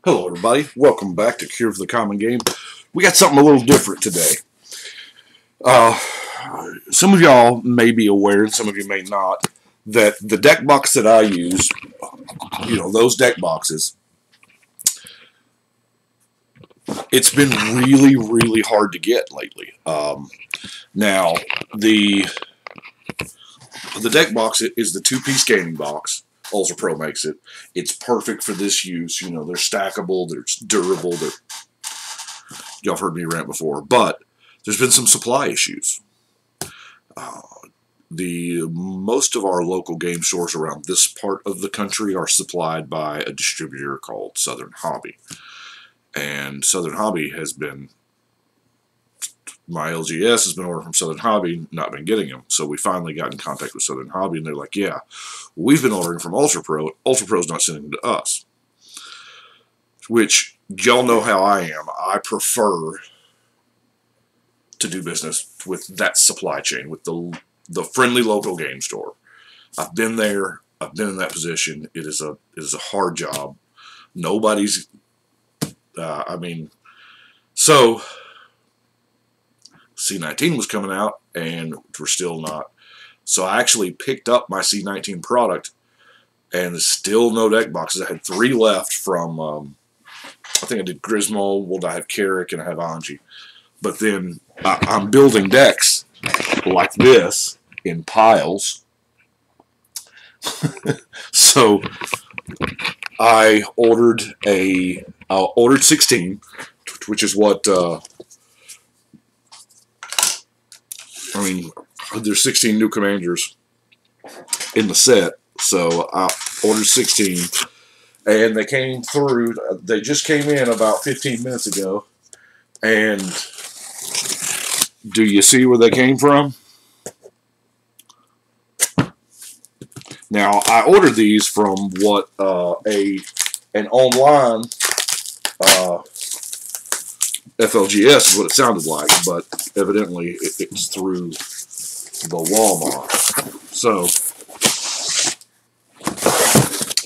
Hello everybody, welcome back to Cure for the Common Game. We got something a little different today. Some of y'all may be aware, and some of you may not, that the deck box that I use, those deck boxes, it's been really, really hard to get lately. Now, the deck box is the two-piece gaming box. Ultra Pro makes it. It's perfect for this use. They're stackable, they're durable. Y'all have heard me rant before, but there's been some supply issues. Most of our local game stores around this part of the country are supplied by a distributor called Southern Hobby, and Southern Hobby has been. My LGS has been ordering from Southern Hobby, not been getting them. So we finally got in contact with Southern Hobby, and they're like, yeah, we've been ordering from Ultra Pro. Ultra Pro's not sending them to us. Which, y'all know how I am. I prefer to do business with that supply chain, with the friendly local game store. I've been there. I've been in that position. It is a hard job. Nobody's, so C19 was coming out, and we're still not. So I actually picked up my C19 product, and there's still no deck boxes. I had 3 left from, I think I did Griswold, I have Carrick, and I have Anji. But then I'm building decks like this in piles. So I ordered 16, which is what... there's 16 new commanders in the set, so I ordered 16, and they came through. They just came in about 15 minutes ago, and do you see where they came from? Now, I ordered these from what an online FLGS is what it sounded like, but evidently it's through the Walmart. So,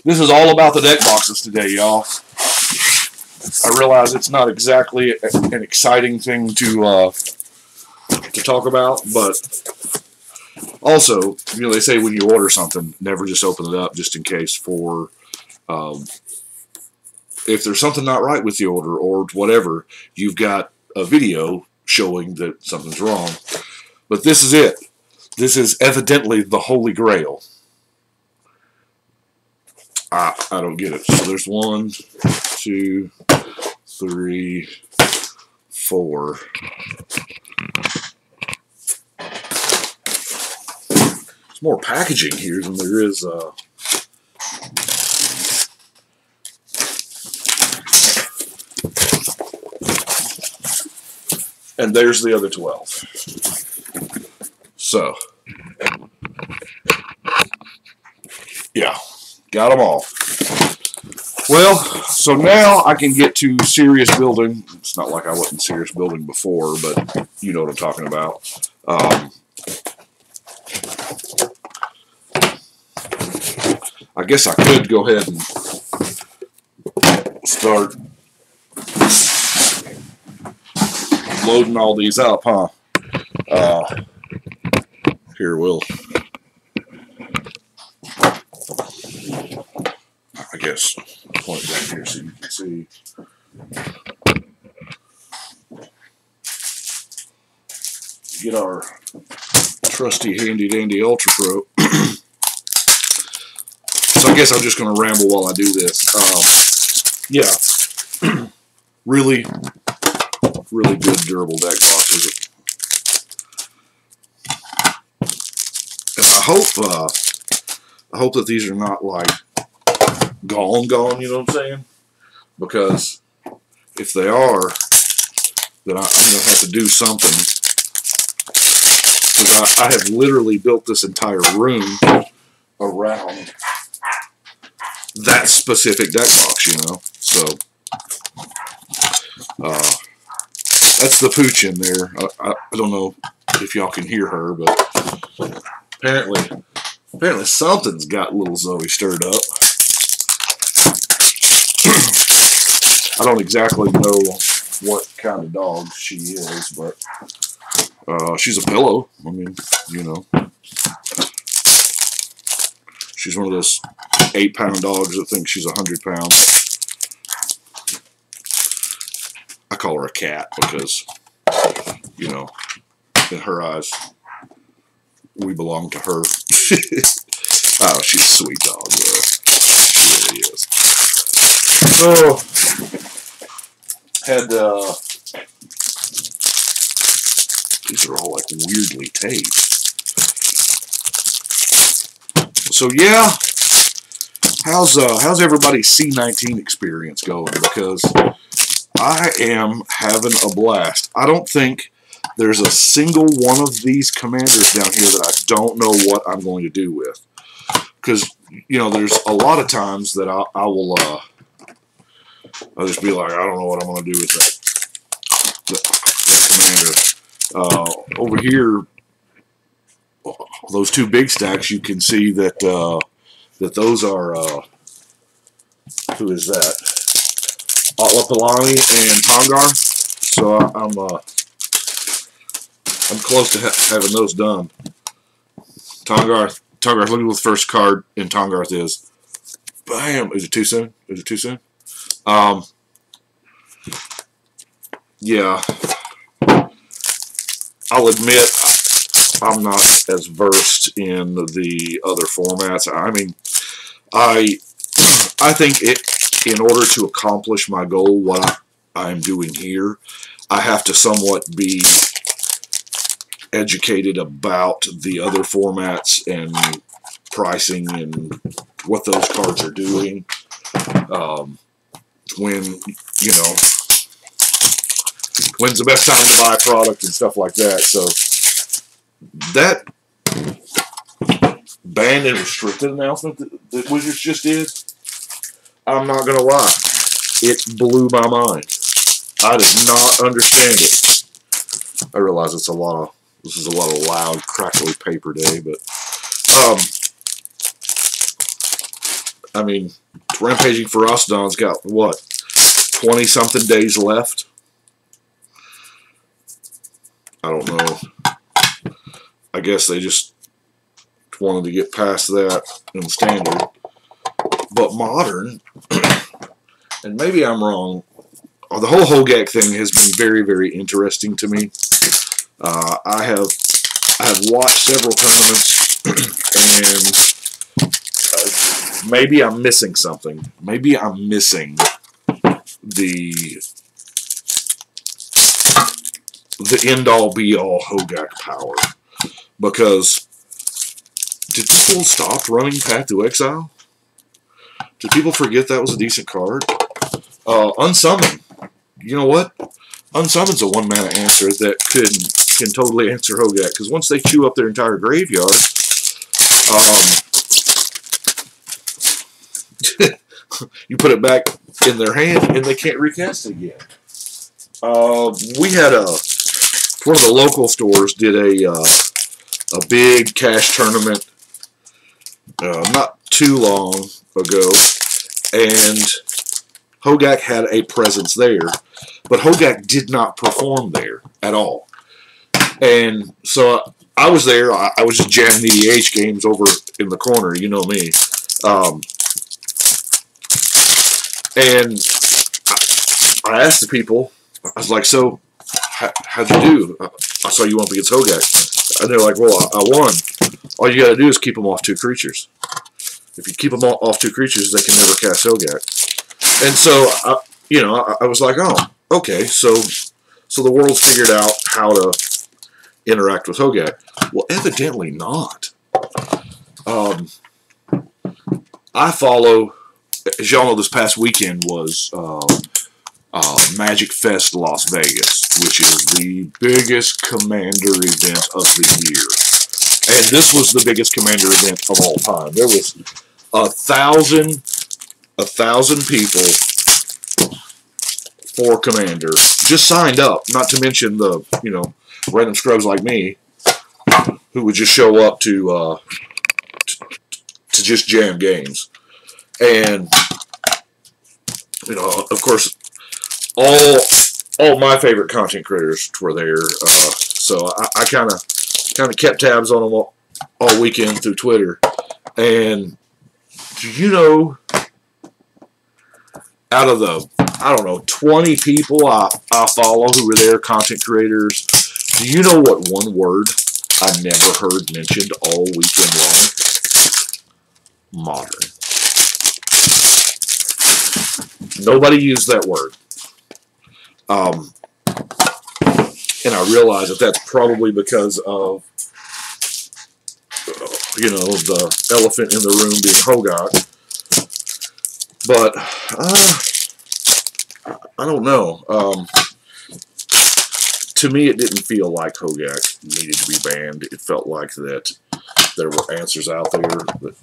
this is all about the deck boxes today, y'all. I realize it's not exactly an exciting thing to talk about, but also, they say when you order something, never just open it up just in case for... if there's something not right with the order or whatever, you've got a video showing that something's wrong. But this is it. This is evidently the Holy Grail. I don't get it. So there's 1, 2, 3, 4. There's more packaging here than there is... And there's the other 12. So, yeah, got them all. Well, so now I can get to serious building. It's not like I wasn't serious building before, but you know what I'm talking about. I guess I could go ahead and start loading all these up, huh? Here, we'll, I guess, point it down here so you can see. Get our trusty handy-dandy Ultra Pro. So I guess I'm just going to ramble while I do this. Yeah. Really good durable deck boxes. And I hope that these are not like gone, you know what I'm saying? Because if they are, then I'm going to have to do something. Because I have literally built this entire room around that specific deck box, So, that's the pooch in there. I don't know if y'all can hear her, but apparently something's got little Zoe stirred up. I don't exactly know what kind of dog she is, but she's a pillow. I mean, you know, she's one of those 8-pound dogs that thinks she's 100 pounds. I call her a cat because, you know, in her eyes, we belong to her. Oh, she's a sweet dog, though. She really is. So, had, these are all like weirdly taped. So, yeah, how's everybody's C19 experience going? Because I am having a blast. I don't think there's a single one of these commanders down here that I don't know what I'm going to do with. Because, you know, there's a lot of times that I'll just be like, I don't know what I'm going to do with that commander. Over here, those two big stacks, you can see that that those are, who is that? Atlapalani and Tongar. So I'm close to having those done. Tongar's looking with the first card in Tongarth is. Bam! Is it too soon? Is it too soon? Yeah. I'll admit I'm not as versed in the other formats. I mean, I think in order to accomplish my goal, what I'm doing here, I have to somewhat be educated about the other formats and pricing and what those cards are doing. When, you know, when's the best time to buy a product and stuff like that. So that banned and restricted announcement that Wizards just did, I'm not going to lie, it blew my mind. I did not understand it. I realize this is a lot of loud, crackly paper day, but I mean, Rampaging Ferocidon's got what, 20-something days left. I don't know. I guess they just wanted to get past that in Standard. But Modern, and maybe I'm wrong, the whole Hogak thing has been very, very interesting to me. I have watched several tournaments, and maybe I'm missing something. Maybe I'm missing the end-all, be-all Hogak power. Because did people stop running Path to Exile? Did people forget that was a decent card? Unsummon. You know what? Unsummon's a one-mana answer that can totally answer Hogak. Because once they chew up their entire graveyard, you put it back in their hand and they can't recast it again. We had one of the local stores did a big cash tournament not too long ago, and Hogak had a presence there, but Hogak did not perform there at all. And so I was there. I was just jamming EDH games over in the corner, you know me. And I asked the people, I was like, so how'd you do? I saw you went up against Hogak. And they're like, well, I won. All you got to do is keep them off 2 creatures. If you keep them off 2 creatures, they can never cast Hogak. And so, I was like, oh, okay, so the world's figured out how to interact with Hogak. Well, evidently not. I follow, as y'all know, this past weekend was Magic Fest Las Vegas, which is the biggest Commander event of the year. And this was the biggest Commander event of all time. There was 1,000 people for Commander just signed up, not to mention the, random scrubs like me who would just show up to just jam games. And, of course, all my favorite content creators were there. So I kind of kept tabs on them all weekend through Twitter. And do you know, out of the, I don't know, 20 people I follow who were there, content creators, do you know what one word I never heard mentioned all weekend long? Modern. Nobody used that word. And I realize that that's probably because of, the elephant in the room being Hogak. But, I don't know. To me, it didn't feel like Hogak needed to be banned. It felt like that there were answers out there that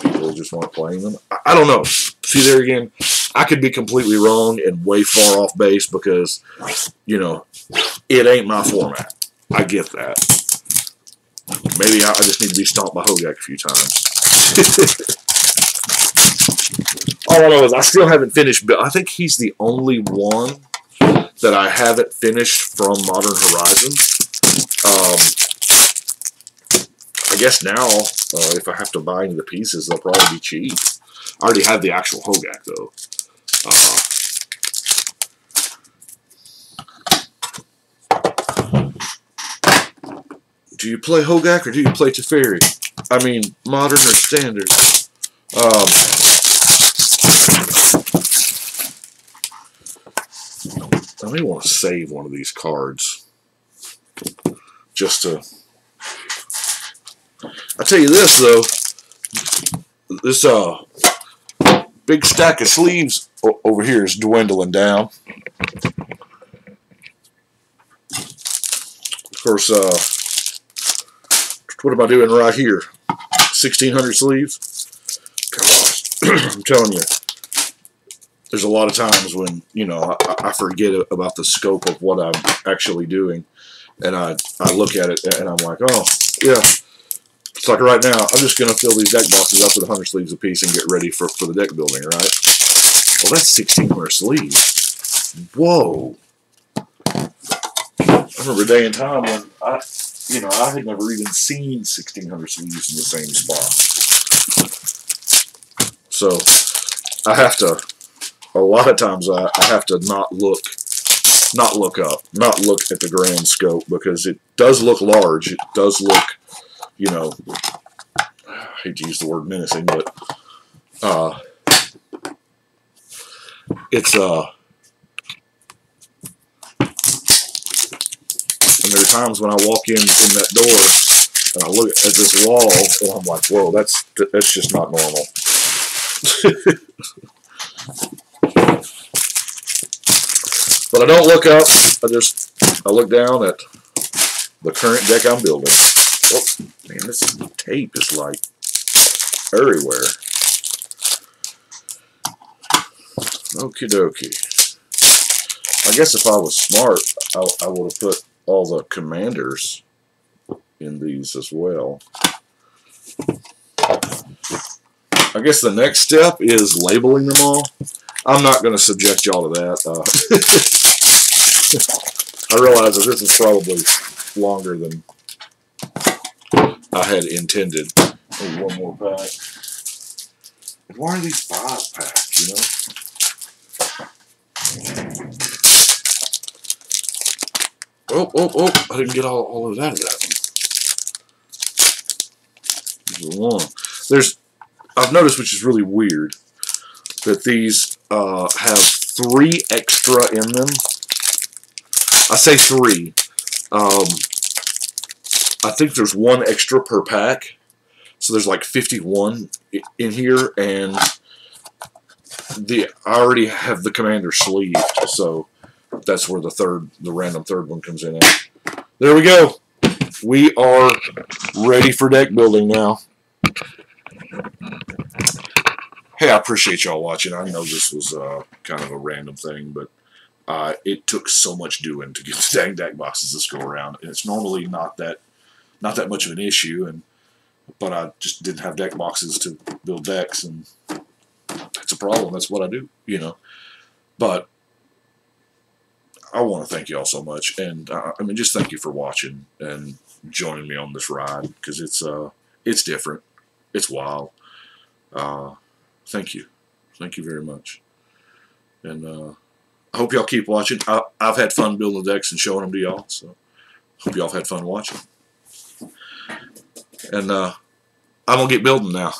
people just weren't playing them. I don't know. See, there again, I could be completely wrong and way far off base because, it ain't my format. I get that. Maybe I just need to be stomped by Hogak a few times. All I know is I still haven't finished, but I think he's the only one that I haven't finished from Modern Horizons. I guess now, if I have to buy any of the pieces, they'll probably be cheap. I already have the actual Hogak, though. Do you play Hogak or do you play Teferi? I mean, modern or standard? I may want to save one of these cards. Just to... I tell you this, though. This big stack of sleeves over here is dwindling down. Of course, what am I doing right here? 1,600 sleeves? Gosh, I'm telling you, there's a lot of times when, I forget about the scope of what I'm actually doing. And I look at it and I'm like, oh, yeah. It's like right now, I'm just going to fill these deck boxes up with 100 sleeves apiece and get ready for the deck building, right? Well, that's 1,600 sleeves. Whoa. I remember a day and time when I had never even seen 1,600 sleeves in the same spot. So, I have to, a lot of times I have to not look up, not look at the grand scope, because it does look large. It does look, I hate to use the word menacing, but it's and there are times when I walk in that door and I look at this wall and I'm like, whoa, that's just not normal. But I don't look up. I look down at the current deck I'm building. Oh, man, this tape is like everywhere. Okie dokie. I guess if I was smart, I would have put all the commanders in these as well. I guess the next step is labeling them all. I'm not going to subject y'all to that. I realize that this is probably longer than I had intended. Maybe one more pack. And why are these 5-pack, Oh, I didn't get all of that of that one. I've noticed, which is really weird, that these have 3 extra in them. I say 3. I think there's 1 extra per pack. So there's like 51 in here, and I already have the commander sleeved, so that's where the random third one comes in at. There we go. We are ready for deck building now. Hey, I appreciate y'all watching. I know this was kind of a random thing, but it took so much doing to get the dang deck boxes this go around, and it's normally not that much of an issue, but I just didn't have deck boxes to build decks, and it's a problem. That's what I do, But I want to thank you all so much, and I mean, just thank you for watching and joining me on this ride, because it's different, it's wild. Thank you very much, and I hope y'all keep watching. I've had fun building the decks and showing them to y'all, so hope y'all have had fun watching. And I'm gonna get building now.